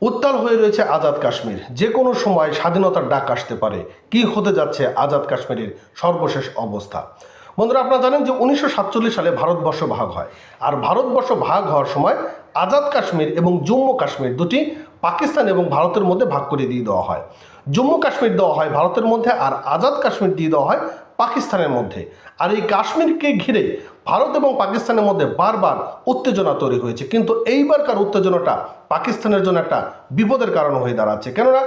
উত্তাল হয়ে রয়েছে আজাদ কাশ্মীর। যে কোনো সময় স্বাধীনতার ডাক আসতে পারে। কি হতে যাচ্ছে আজাদ কাশ্মীরের সর্বশেষ অবস্থা? বন্ধুরা, আপনারা জানেন যে 1947 সালে ভারতবর্ষ ভাগ হয়। আর ভারতবর্ষ ভাগ হওয়ার সময় আজাদ কাশ্মীর এবং জম্মু কাশ্মীর দুটি পাকিস্তান এবং ভারতের মধ্যে ভাগ করে দিয়ে দেওয়া হয়। জম্মু কাশ্মীর দেওয়া হয় ভারতের মধ্যে, আর আজাদ কাশ্মীর দিয়ে দেওয়া হয় পাকিস্তানের মধ্যে। আর এই কাশ্মীরকে ঘিরে ভারত এবং পাকিস্তানের মধ্যে বারবার উত্তেজনা তৈরি হয়েছে, কিন্তু এইবারকার উত্তেজনাটা পাকিস্তানের জন্য একটা বিপদের কারণ হয়ে দাঁড়াচ্ছে। কেননা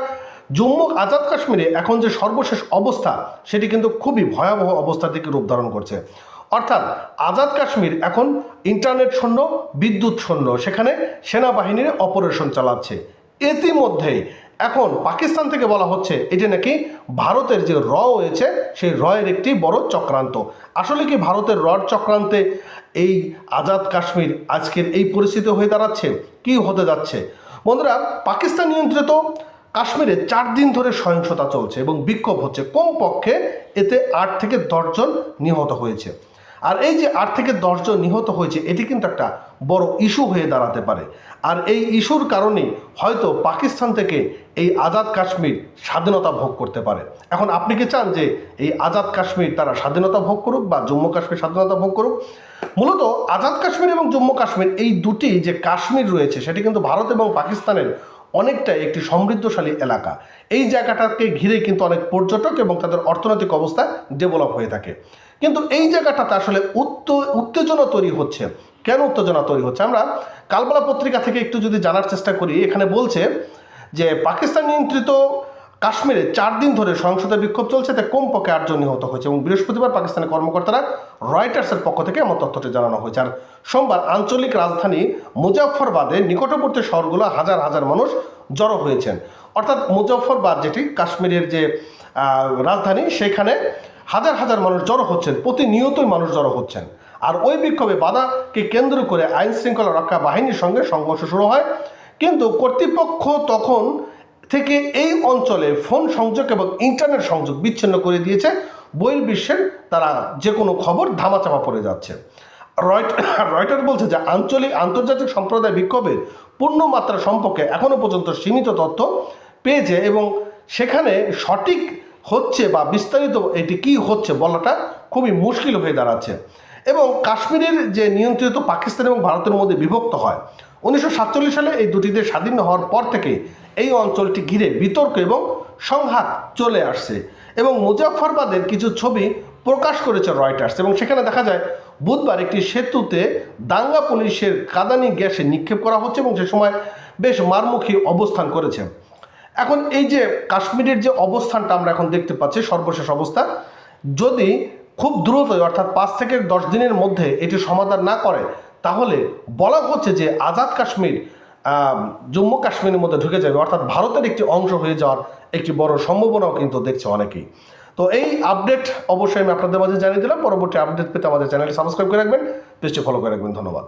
জম্মু আজাদ কাশ্মীরে এখন যে সর্বশেষ অবস্থা, সেটি কিন্তু খুবই ভয়াবহ অবস্থা থেকে রূপ ধারণ করছে। অর্থাৎ আজাদ কাশ্মীর এখন ইন্টারনেট শূন্য, বিদ্যুৎ শূন্য, সেখানে সেনাবাহিনীর অপারেশন চালাচ্ছে। ইতিমধ্যেই এখন পাকিস্তান থেকে বলা হচ্ছে এটি নাকি ভারতের যে হয়েছে সেই এর একটি বড় চক্রান্ত। আসলে কি ভারতের চক্রান্তে এই আজাদ কাশ্মীর আজকের এই পরিস্থিতি হয়ে দাঁড়াচ্ছে? কি হতে যাচ্ছে বন্ধুরা? পাকিস্তান নিয়ন্ত্রিত কাশ্মীরে 4 দিন ধরে সহিংসতা চলছে এবং বিক্ষোভ হচ্ছে। কমপক্ষে এতে 8 থেকে 10 জন নিহত হয়েছে। আর এই যে 8 থেকে 10 জন নিহত হয়েছে, এটি কিন্তু একটা বড় ইস্যু হয়ে দাঁড়াতে পারে। আর এই ইস্যুর কারণেই হয়তো পাকিস্তান থেকে এই আজাদ কাশ্মীর স্বাধীনতা ভোগ করতে পারে। এখন আপনি কি চান যে এই আজাদ কাশ্মীর তারা স্বাধীনতা ভোগ করুক বা জম্মু কাশ্মীর স্বাধীনতা ভোগ করুক? মূলত আজাদ কাশ্মীর এবং জম্মু কাশ্মীর এই দুটি যে কাশ্মীর রয়েছে, সেটি কিন্তু ভারত এবং পাকিস্তানের অনেকটাই একটি সমৃদ্ধশালী এলাকা। এই জায়গাটাকে ঘিরে কিন্তু অনেক পর্যটক এবং তাদের অর্থনৈতিক অবস্থা ডেভেলপ হয়ে থাকে। কিন্তু এই জায়গাটাতে আসলে উত্তেজনা তৈরি হচ্ছে। কেন উত্তেজনা তৈরি হচ্ছে? আমরা কালবেলা পত্রিকা থেকে একটু যদি জানার চেষ্টা করি, এখানে বলছে যে পাকিস্তান নিয়ন্ত্রিত কাশ্মীরে 4 দিন ধরে সহিংসতা বিক্ষোভ চলছে, তাতে কমপক্ষে 8 জন নিহত হয়েছে। এবং বৃহস্পতিবার পাকিস্তানের কর্মকর্তারা রয়টার্সের পক্ষ থেকে এমন তথ্যটি জানানো হয়েছে। আর সোমবার আঞ্চলিক রাজধানী মুজাফফরবাদের নিকটবর্তী শহরগুলো হাজার হাজার মানুষ জড়ো হয়েছেন। অর্থাৎ মুজাফফরবাদ যেটি কাশ্মীরের যে রাজধানী, সেখানে হাজার হাজার মানুষ জড়ো হচ্ছেন, প্রতিনিয়তই মানুষ জড়ো হচ্ছেন। আর ওই বিক্ষোভে বাধাকে কেন্দ্র করে আইন শৃঙ্খলা রক্ষা বাহিনীর সঙ্গে সংঘর্ষ শুরু হয়। কিন্তু কর্তৃপক্ষ তখন থেকে এই অঞ্চলে ফোন সংযোগ এবং ইন্টারনেট সংযোগ বিচ্ছিন্ন করে দিয়েছে। বহির্বিশ্বের তারা যে কোনো খবর ধামাচাপা পড়ে যাচ্ছে। রয়টার বলছে যে আন্তর্জাতিক সম্প্রদায় বিক্ষোভের পূর্ণ মাত্রা সম্পর্কে এখনো পর্যন্ত সীমিত তথ্য পেয়েছে এবং সেখানে সঠিক হচ্ছে বা বিস্তারিত এটি কি হচ্ছে বলাটা খুবই মুশকিল হয়ে দাঁড়াচ্ছে। এবং কাশ্মীরের যে নিয়ন্ত্রিত পাকিস্তান এবং ভারতের মধ্যে বিভক্ত হয় 1947 সালে, এই দুটি দেশ স্বাধীন হওয়ার পর থেকে এই অঞ্চলটি ঘিরে বিতর্ক এবং সংঘাত চলে আসছে। এবং মুজাফফরবাদের কিছু ছবি প্রকাশ করেছে রয়টার্স, এবং সেখানে দেখা যায় বুধবার একটি সেতুতে দাঙ্গা পুলিশের কাঁদানি গ্যাসে নিক্ষেপ করা হচ্ছে এবং সে সময় বেশ মারমুখী অবস্থান করেছে। এখন এই যে কাশ্মীরের যে অবস্থানটা আমরা এখন দেখতে পাচ্ছি, সর্বশেষ অবস্থা, যদি খুব দ্রুতই অর্থাৎ 5 থেকে 10 দিনের মধ্যে এটি সমাধান না করে, তাহলে বলা হচ্ছে যে আজাদ কাশ্মীর জম্মু কাশ্মীরের মধ্যে ঢুকে যাবে, অর্থাৎ ভারতের একটি অংশ হয়ে যাওয়ার একটি বড় সম্ভাবনাও কিন্তু দেখছে অনেকেই। তো এই আপডেট অবশ্যই আমি আপনাদের মাঝে জানিয়ে দিলাম। পরবর্তী আপডেট পেতে আমাদের চ্যানেলটি সাবস্ক্রাইব করে রাখবেন, পেজটি ফলো করে রাখবেন। ধন্যবাদ।